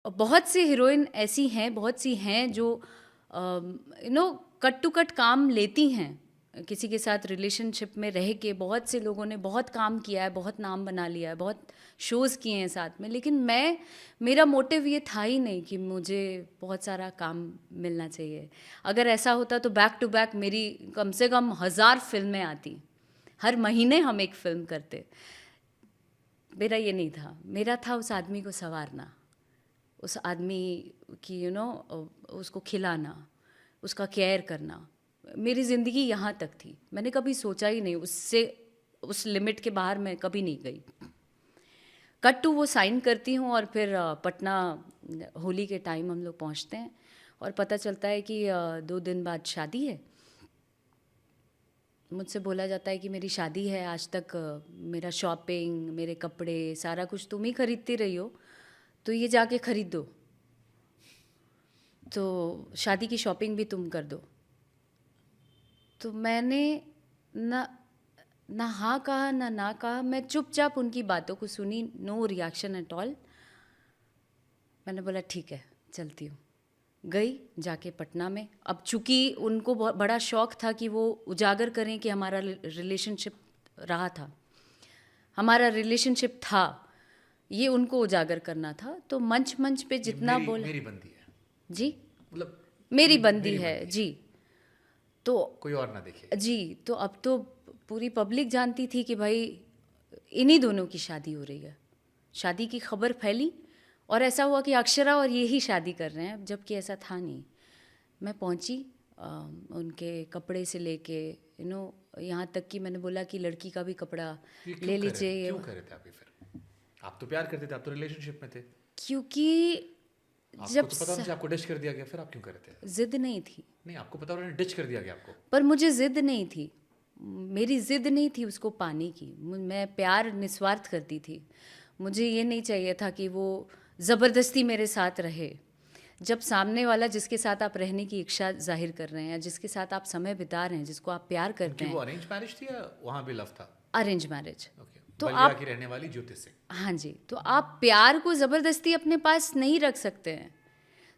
बहुत सी हीरोइन ऐसी हैं, बहुत सी हैं जो कट टू कट काम लेती हैं। किसी के साथ रिलेशनशिप में रह के बहुत से लोगों ने बहुत काम किया है, बहुत नाम बना लिया है, बहुत शोज़ किए हैं साथ में, लेकिन मेरा मोटिव ये था ही नहीं कि मुझे बहुत सारा काम मिलना चाहिए। अगर ऐसा होता तो बैक टू बैक मेरी कम से कम 1000 फिल्में आती, हर महीने हम एक फ़िल्म करते। मेरा ये नहीं था, मेरा था उस आदमी को संवारना, उस आदमी की उसको खिलाना, उसका केयर करना। मेरी ज़िंदगी यहाँ तक थी, मैंने कभी सोचा ही नहीं उससे, उस लिमिट के बाहर मैं कभी नहीं गई। कट टू वो साइन करती हूँ और फिर पटना होली के टाइम हम लोग पहुँचते हैं और पता चलता है कि 2 दिन बाद शादी है। मुझसे बोला जाता है कि मेरी शादी है, आज तक मेरा शॉपिंग, मेरे कपड़े, सारा कुछ तुम ही खरीदती रही हो, तो ये जाके खरीद दो, तो शादी की शॉपिंग भी तुम कर दो। तो मैंने ना ना हाँ कहा ना ना कहा, मैं चुपचाप उनकी बातों को सुनी, नो रिएक्शन एट ऑल। मैंने बोला ठीक है, चलती हूँ। गई जाके पटना में। अब चूँकि उनको बहुत बड़ा शौक़ था कि वो उजागर करें कि हमारा रिलेशनशिप रहा था, हमारा रिलेशनशिप था, ये उनको उजागर करना था। तो मंच मंच पे जितना बोला, मेरी बंदी है जी, मतलब मेरी बंदी मेरी है बंदी है, जी। तो कोई और ना देखे जी, तो अब तो पूरी पब्लिक जानती थी कि भाई इन्हीं दोनों की शादी हो रही है। शादी की खबर फैली और ऐसा हुआ कि अक्षरा और ये ही शादी कर रहे हैं, जबकि ऐसा था नहीं। मैं पहुंची, उनके कपड़े से लेके यहाँ तक कि मैंने बोला कि लड़की का भी कपड़ा ये ले लीजिए। क्यों कर रहे थे आप ये? फिर आप तो प्यार करते थे, आप तो रिलेशनशिप में थे, क्योंकि आपको जब तो पता होना चाहिए, आपको डिच कर दिया गया, फिर आप क्यों कर रहे थे? ज़िद नहीं थी, नहीं, आपको पता होना डिच कर दिया गया आपको। पर मुझे ज़िद नहीं थी, मेरी ज़िद नहीं थी उसको पाने की। मैं प्यार निस्वार्थ करती थी। मुझे ये नहीं चाहिए था कि वो ज़बरदस्ती मेरे साथ रहे। जब सामने वाला जिसके साथ आप रहने की इच्छा जाहिर कर रहे हैं, जिसके साथ आप समय बिता रहे हैं, जिसको आप प्यार करते उनकी वो हैं। अरेंज मैरिज थी या वहाँ भी लव था? Arrange marriage. ओके, तो बलिया आप, की रहने वाली ज्योति सिंह। हाँ जी, तो आप प्यार को ज़बरदस्ती अपने पास नहीं रख सकते हैं।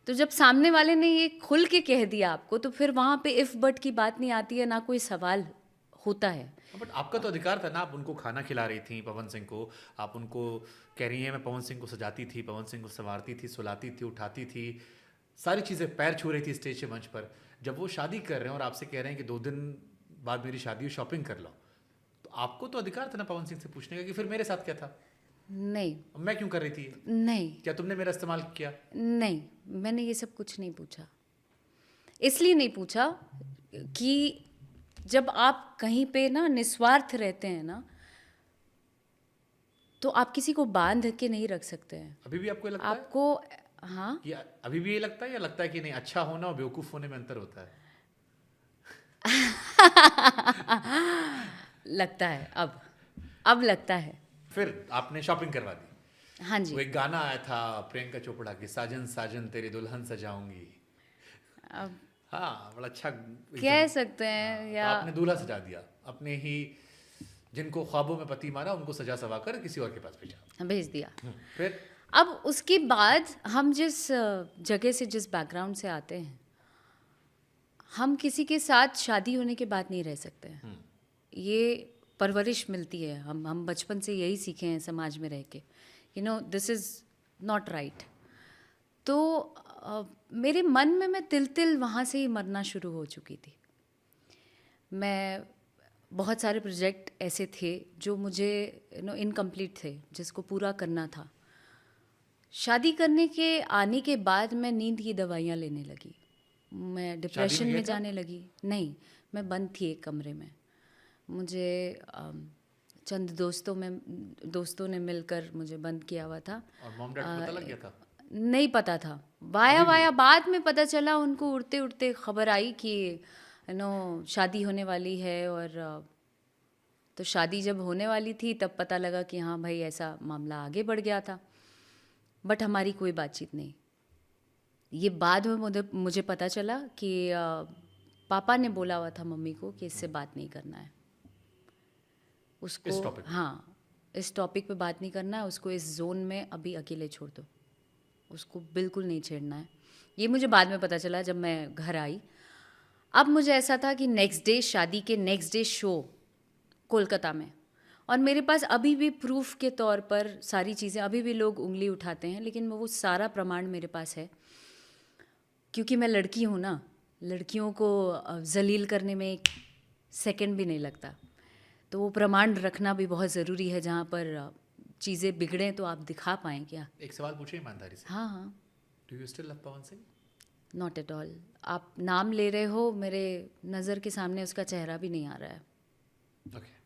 तो जब सामने वाले ने ये खुल के कह दिया आपको, तो फिर वहाँ पे इफ़ बट की बात नहीं आती है, ना कोई सवाल होता है। बट आपका तो अधिकार था ना, आप उनको खाना खिला रही थी पवन सिंह को, आप उनको कह रही हैं मैं पवन सिंह को सजाती थी, पवन सिंह को संवारती थी, सुलाती थी, उठाती थी, सारी चीज़ें, पैर छू रही थी स्टेज के मंच पर। जब वो शादी कर रहे हैं और आपसे कह रहे हैं कि 2 दिन बाद मेरी शादी है, शॉपिंग कर लो, तो आपको तो अधिकार था ना पवन सिंह से पूछने का कि फिर मेरे साथ क्या था, नहीं, मैं क्यों कर रही थी, नहीं, क्या तुमने मेरा इस्तेमाल किया? नहीं, मैंने ये सब कुछ नहीं पूछा। इसलिए नहीं पूछा कि जब आप कहीं पे ना निस्वार्थ रहते हैं ना, तो आप किसी को बांध के नहीं रख सकते हैं। अभी भी आपको ये लगता है आपको, हाँ, कि अभी भी ये लगता है, या लगता है कि नहीं, अच्छा होना और बेवकूफ़ होने में अंतर होता है? लगता है अब लगता है। फिर आपने शॉपिंग करवा दी। हाँ वो जी, एक गाना आया था प्रियंका चोपड़ा की, साजन साजन तेरी दुल्हन सजाऊंगी। अब हाँ, बड़ा अच्छा कह एकदम। सकते हैं हाँ, तो या आपने दूल्हा सजा दिया, अपने ही जिनको ख्वाबों में पति माना उनको सजा सवा कर किसी और के पास भेजा। भेज दिया। फिर अब उसके बाद हम जिस जगह से, जिस बैकग्राउंड से आते हैं, हम किसी के साथ शादी होने के बाद नहीं रह सकते हैं। ये परवरिश मिलती है, हम बचपन से यही सीखे हैं समाज में रह के, दिस इज़ नॉट राइट। तो मेरे मन में मैं तिल तिल वहाँ से ही मरना शुरू हो चुकी थी। मैं, बहुत सारे प्रोजेक्ट ऐसे थे जो मुझे इनकम्प्लीट थे, जिसको पूरा करना था। शादी करने के आने के बाद मैं नींद की दवाइयाँ लेने लगी, मैं शादी डिप्रेशन में गए में थे आप? जाने लगी। नहीं, मैं बंद थी एक कमरे में। मुझे चंद दोस्तों ने मिलकर मुझे बंद किया हुआ था। और मॉम डैड को पता लग गया था? नहीं पता था, वाया अभी भी? वाया बाद में पता चला, उनको उड़ते उड़ते खबर आई कि शादी होने वाली है। और तो शादी जब होने वाली थी तब पता लगा कि हाँ भाई, ऐसा मामला आगे बढ़ गया था। बट हमारी कोई बातचीत नहीं। ये बाद में मुझे पता चला कि पापा ने बोला हुआ था मम्मी को कि इससे बात नहीं करना है उसको। इस टॉपिक पे? हाँ, इस टॉपिक पे बात नहीं करना है उसको, इस जोन में अभी अकेले छोड़ दो। उसको बिल्कुल नहीं छेड़ना है। ये मुझे बाद में पता चला जब मैं घर आई। अब मुझे ऐसा था कि नेक्स्ट डे शादी के नेक्स्ट डे शो कोलकाता में, और मेरे पास अभी भी प्रूफ के तौर पर सारी चीज़ें, अभी भी लोग उंगली उठाते हैं लेकिन वो सारा प्रमाण मेरे पास है, क्योंकि मैं लड़की हूँ ना, लड़कियों को जलील करने में एक सेकंड भी नहीं लगता। तो वो प्रमाण रखना भी बहुत ज़रूरी है, जहाँ पर चीज़ें बिगड़ें तो आप दिखा पाएँ क्या। एक सवाल पूछे ईमानदारी से, हाँ हाँ, do you still love Pawan Singh? Not at all. आप नाम ले रहे हो, मेरे नज़र के सामने उसका चेहरा भी नहीं आ रहा है। ओके।